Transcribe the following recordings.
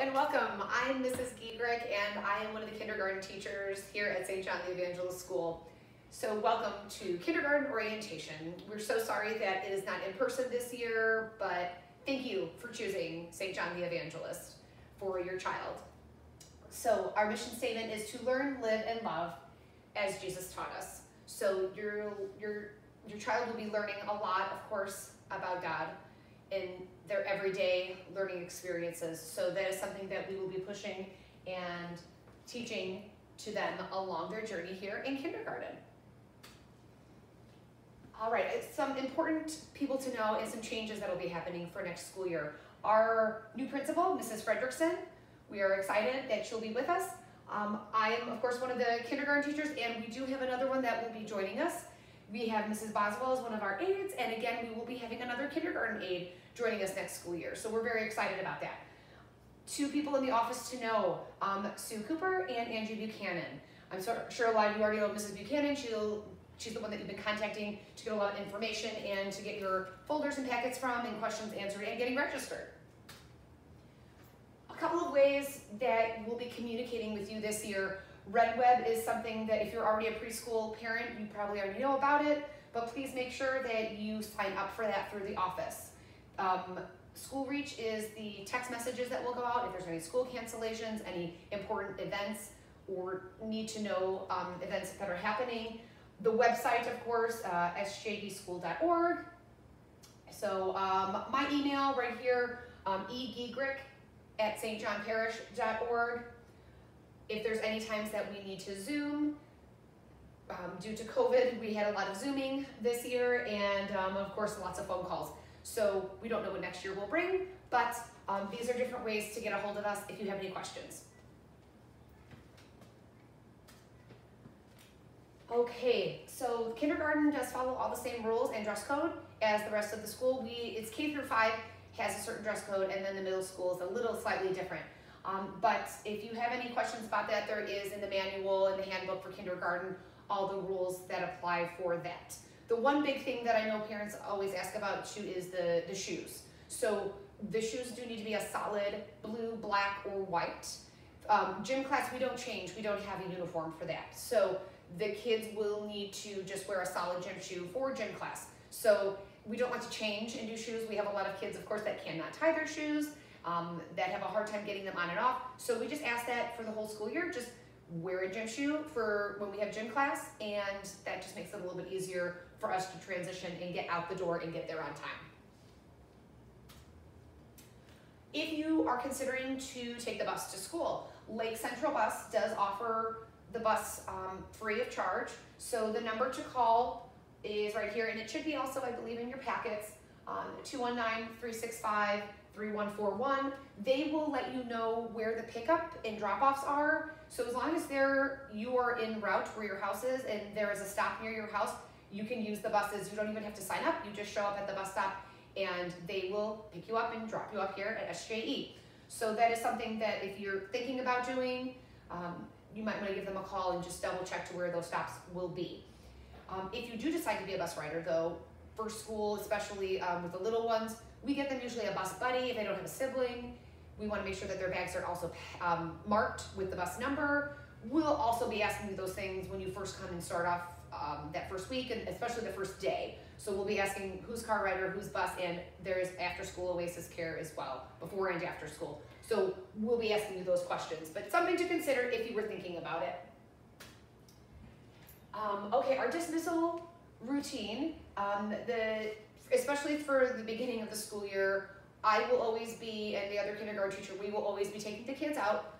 and welcome. I'm Mrs. Giegrick and I am one of the kindergarten teachers here at St. John the Evangelist School. So welcome to kindergarten orientation. We're so sorry that it is not in person this year, but thank you for choosing St. John the Evangelist for your child. So our mission statement is to learn, live, and love as Jesus taught us. So your child will be learning a lot, of course, about God in their everyday learning experiences. So that is something that we will be pushing and teaching to them along their journey here in kindergarten. All right, some important people to know and some changes that will be happening for next school year. Our new principal, Mrs. Fredrickson, we are excited that she'll be with us. I am, of course, one of the kindergarten teachers, and we do have another one that will be joining us. We have Mrs. Boswell as one of our aides, and again, we will be having another kindergarten aide joining us next school year. So we're very excited about that. Two people in the office to know, Sue Cooper and Angie Buchanan. I'm sure a lot of you already know Mrs. Buchanan. She's the one that you've been contacting to get a lot of information and to get your folders and packets from and questions answered and getting registered. A couple of ways that we'll be communicating with you this year. RedWeb is something that if you're already a preschool parent, you probably already know about it, but please make sure that you sign up for that through the office. School Reach is the text messages that will go out if there's any school cancellations, any important events, or need to know events that are happening. The website, of course, sjdschool.org. So my email right here, egiegrick@stjohnparish.org. If there's any times that we need to Zoom, due to COVID, we had a lot of Zooming this year, and of course, lots of phone calls. So we don't know what next year will bring, but these are different ways to get a hold of us if you have any questions. Okay, so kindergarten does follow all the same rules and dress code as the rest of the school. It's K through 5 has a certain dress code, and then the middle school is a little slightly different. But if you have any questions about that, there is in the manual and the handbook for kindergarten all the rules that apply for that. The one big thing that I know parents always ask about too is the shoes. So the shoes do need to be a solid blue, black, or white. Gym class, we don't change. We don't have a uniform for that. So the kids will need to just wear a solid gym shoe for gym class. So we don't want to change and do shoes. We have a lot of kids, of course, that cannot tie their shoes, that have a hard time getting them on and off. So we just ask that for the whole school year, just wear a gym shoe for when we have gym class, and that just makes it a little bit easier for us to transition and get out the door and get there on time. If you are considering to take the bus to school, Lake Central Bus does offer the bus free of charge. So the number to call is right here, and it should be also, I believe, in your packets, 219-365-3141. They will let you know where the pickup and drop-offs are. So as long as you are en route where your house is and there is a stop near your house, you can use the buses. You don't even have to sign up. You just show up at the bus stop and they will pick you up and drop you up here at SJE. So that is something that if you're thinking about doing, you might want to give them a call and just double check to where those stops will be. If you do decide to be a bus rider though, for school, especially with the little ones, we get them usually a bus buddy if they don't have a sibling. We want to make sure that their bags are also marked with the bus number. We'll also be asking you those things when you first come and start off that first week, and especially the first day. So we'll be asking who's car rider, who's bus, and there's after school Oasis care as well, before and after school. So we'll be asking you those questions, but something to consider if you were thinking about it. Okay, our dismissal routine, especially for the beginning of the school year, I will always be, and the other kindergarten teacher, we will always be taking the kids out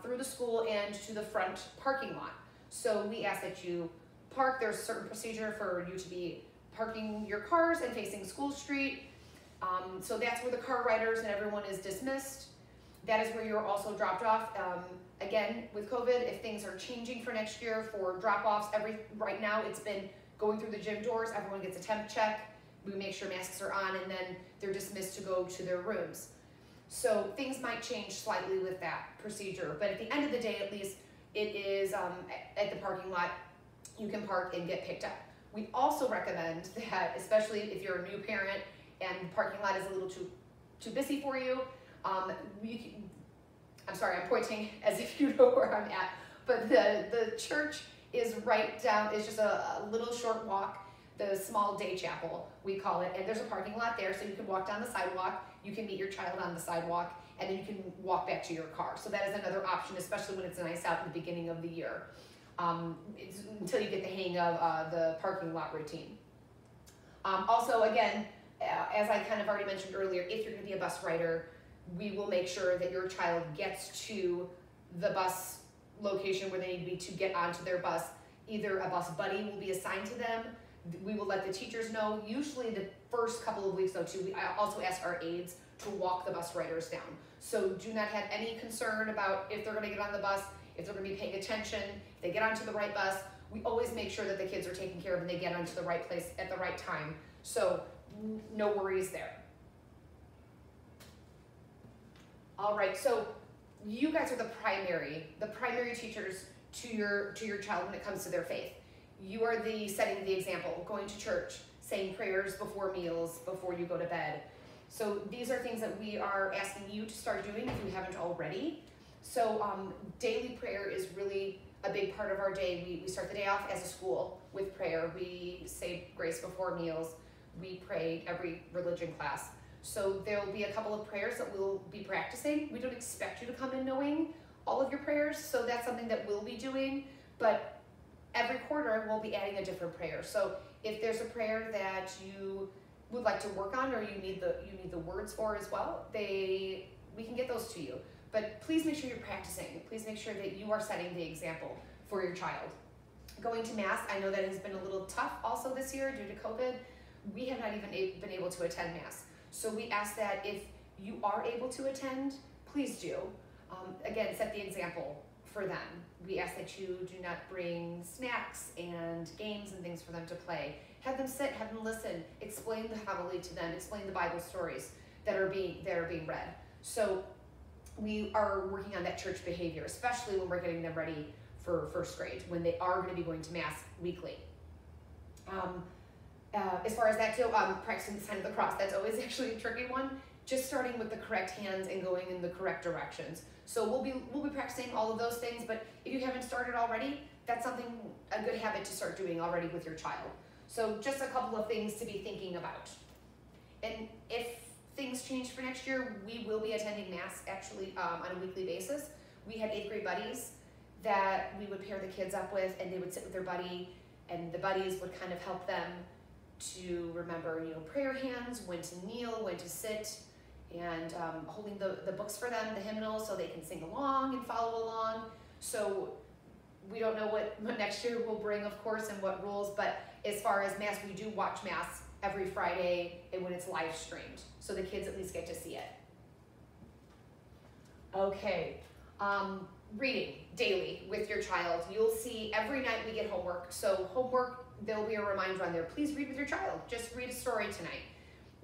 through the school and to the front parking lot. So we ask that you park. There's a certain procedure for you to be parking your cars and facing School Street. So that's where the car riders and everyone is dismissed. That is where you're also dropped off. Again, with COVID, if things are changing for next year for drop-offs, right now it's been going through the gym doors. Everyone gets a temp check. We make sure masks are on, and then they're dismissed to go to their rooms. So things might change slightly with that procedure, but at the end of the day, at least, it is at the parking lot, you can park and get picked up. We also recommend that, especially if you're a new parent and the parking lot is a little too busy for you, I'm sorry, I'm pointing as if you know where I'm at, but the church is right down, it's just a little short walk, the small day chapel, we call it, and there's a parking lot there, so you can walk down the sidewalk, you can meet your child on the sidewalk, and then you can walk back to your car. So that is another option, especially when it's nice out in the beginning of the year, until you get the hang of the parking lot routine. Also, again, as I kind of already mentioned earlier, if you're going to be a bus rider, we will make sure that your child gets to the bus location where they need to be to get onto their bus. Either a bus buddy will be assigned to them. We will let the teachers know. Usually the first couple of weeks though too, I also ask our aides to walk the bus riders down. So do not have any concern about if they're going to get on the bus, if they're going to be paying attention, if they get onto the right bus. We always make sure that the kids are taken care of and they get onto the right place at the right time. So no worries there. All right, so you guys are the primary teachers to your child when it comes to their faith. You are setting the example, going to church, saying prayers before meals, before you go to bed. So these are things that we are asking you to start doing if you haven't already. So daily prayer is really a big part of our day. We start the day off as a school with prayer. We say grace before meals. We pray every religion class. So there will be a couple of prayers that we'll be practicing. We don't expect you to come in knowing all of your prayers, so that's something that we'll be doing, but every quarter we'll be adding a different prayer. So if there's a prayer that you would like to work on or you need the words for as well, we can get those to you. But please make sure you're practicing. Please make sure that you are setting the example for your child. Going to Mass, I know that has been a little tough also this year due to COVID. We have not even been able to attend Mass. So we ask that if you are able to attend, please do. Again, set the example for them. We ask that you do not bring snacks and games and things for them to play. Have them sit, have them listen, explain the homily to them, explain the Bible stories that are being read. So we are working on that church behavior, especially when we're getting them ready for first grade, when they are going to be going to Mass weekly. As far as that too, practicing the sign of the cross, that's always actually a tricky one. Just starting with the correct hands and going in the correct directions. So we'll be practicing all of those things, but if you haven't started already, that's a good habit to start doing already with your child. So just a couple of things to be thinking about. And if things change for next year, we will be attending Mass actually on a weekly basis. We had 8th grade buddies that we would pair the kids up with, and they would sit with their buddy, and the buddies would kind of help them to remember, prayer hands, when to kneel, when to sit, and holding the books for them, the hymnals, so they can sing along and follow along. So we don't know what next year will bring, of course, and what rules, but as far as Mass, we do watch Mass every Friday and when it's live streamed, so the kids at least get to see it. Okay, reading daily with your child. You'll see every night we get homework. So homework, there'll be a reminder on there. Please read with your child. Just read a story tonight.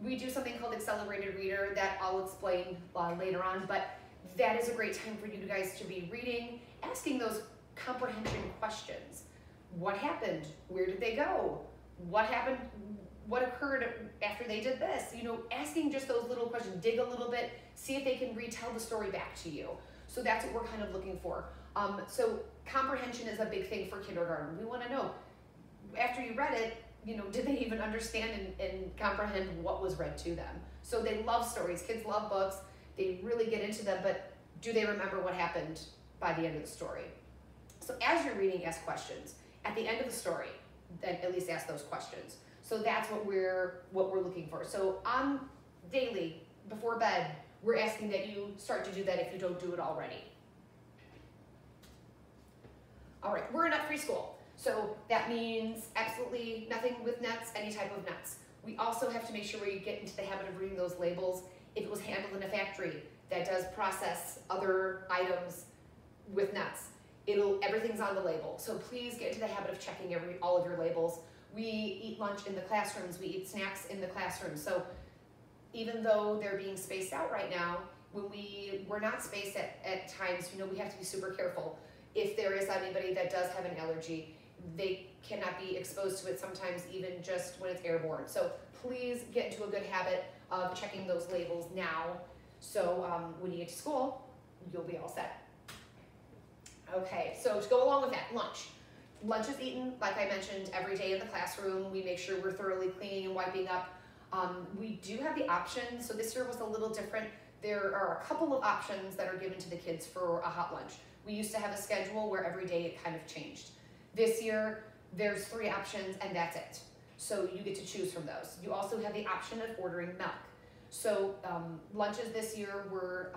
We do something called Accelerated Reader that I'll explain later on, but that is a great time for you guys to be reading, asking those comprehension questions. What happened? Where did they go? What happened? What occurred after they did this? Asking just those little questions. Dig a little bit, see if they can retell the story back to you. So that's what we're kind of looking for. So comprehension is a big thing for kindergarten. We want to know, after you read it, did they even understand and comprehend what was read to them? So they love stories. Kids love books. They really get into them, but do they remember what happened by the end of the story? So as you're reading, ask questions. At the end of the story, then at least ask those questions. So that's what we're looking for. So on daily, before bed, we're asking that you start to do that if you don't do it already. All right, we're a nut-free school. So that means absolutely nothing with nuts, any type of nuts. We also have to make sure we get into the habit of reading those labels. If it was handled in a factory that does process other items with nuts, everything's on the label. So please get into the habit of checking all of your labels. We eat lunch in the classrooms, we eat snacks in the classrooms. So even though they're being spaced out right now, when we're not spaced at times, we have to be super careful. If there is anybody that does have an allergy, they cannot be exposed to it sometimes even just when it's airborne. So please get into a good habit of checking those labels now. So when you get to school, you'll be all set. Okay, so to go along with that, lunch. Lunch is eaten, like I mentioned, every day in the classroom. We make sure we're thoroughly cleaning and wiping up. We do have the option, so this year was a little different. There are a couple of options that are given to the kids for a hot lunch. We used to have a schedule where every day it kind of changed. This year, there's 3 options and that's it. So you get to choose from those. You also have the option of ordering milk. So lunches this year were,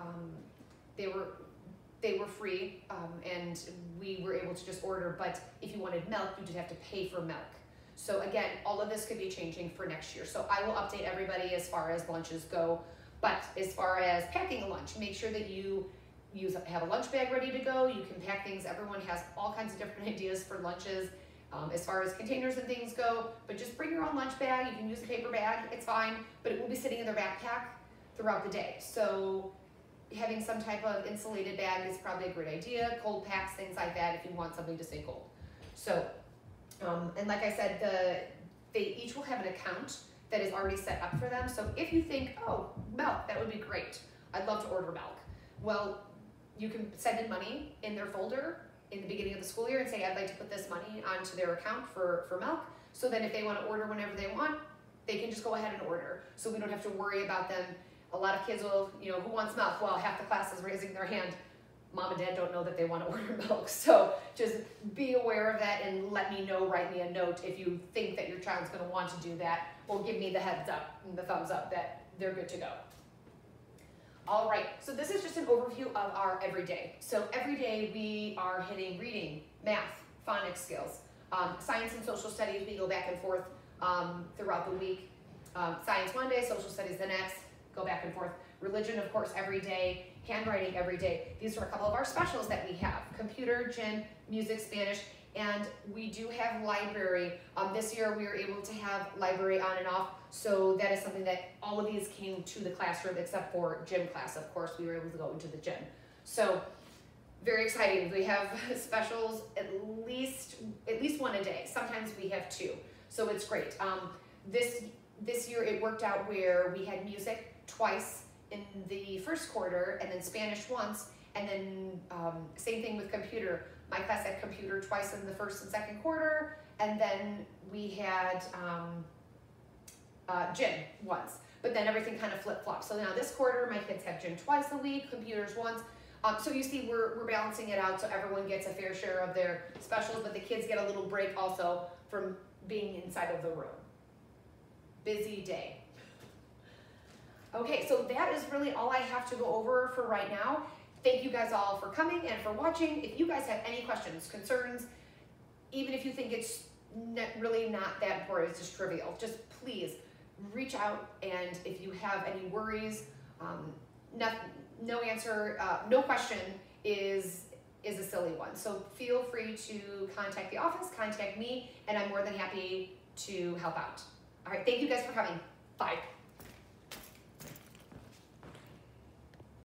they were free and we were able to just order, but if you wanted milk, you did have to pay for milk. So again, all of this could be changing for next year. So I will update everybody as far as lunches go, but as far as packing a lunch, make sure that you have a lunch bag ready to go. You can pack things. Everyone has all kinds of different ideas for lunches as far as containers and things go, but just bring your own lunch bag. You can use a paper bag, it's fine, but it will be sitting in their backpack throughout the day. So having some type of insulated bag is probably a great idea. Cold packs, things like that, if you want something to stay cold. So, and like I said, they each will have an account that is already set up for them. So if you think, oh, milk, that would be great. I'd love to order milk. Well, you can send in money in their folder in the beginning of the school year and say, I'd like to put this money onto their account for milk. So then if they want to order whenever they want, they can just go ahead and order. So we don't have to worry about them. A lot of kids will, who wants milk? Well, half the class is raising their hand. Mom and dad don't know that they want to order milk. So just be aware of that and let me know, write me a note if you think that your child's going to want to do that, or give me the heads up and the thumbs up that they're good to go. All right, so this is just an overview of our everyday. So every day we are hitting reading, math, phonics skills, science and social studies. We go back and forth throughout the week. Science one day, social studies the next, go back and forth. Religion, of course, every day. Handwriting every day. These are a couple of our specials that we have. Computer, gym, music, Spanish, and we do have library. This year we were able to have library on and off, so that is something that all of these came to the classroom except for gym class. Of course, we were able to go into the gym. So very exciting. We have specials at least one a day. Sometimes we have 2, so it's great. This year it worked out where we had music twice in the first quarter, and then Spanish once, and then same thing with computer. My class had computer twice in the first and second quarter, and then we had gym once. But then everything kind of flip-flopped. So now this quarter, my kids have gym twice a week, computers once. So you see, we're balancing it out so everyone gets a fair share of their specials, but the kids get a little break also from being inside of the room. Busy day. Okay, so that is really all I have to go over for right now. Thank you guys all for coming and for watching. If you guys have any questions, concerns, even if you think it's really not that important, it's just trivial, just please reach out. And if you have any worries, no answer, no question is a silly one. So feel free to contact the office, contact me, and I'm more than happy to help out. All right, thank you guys for coming. Bye.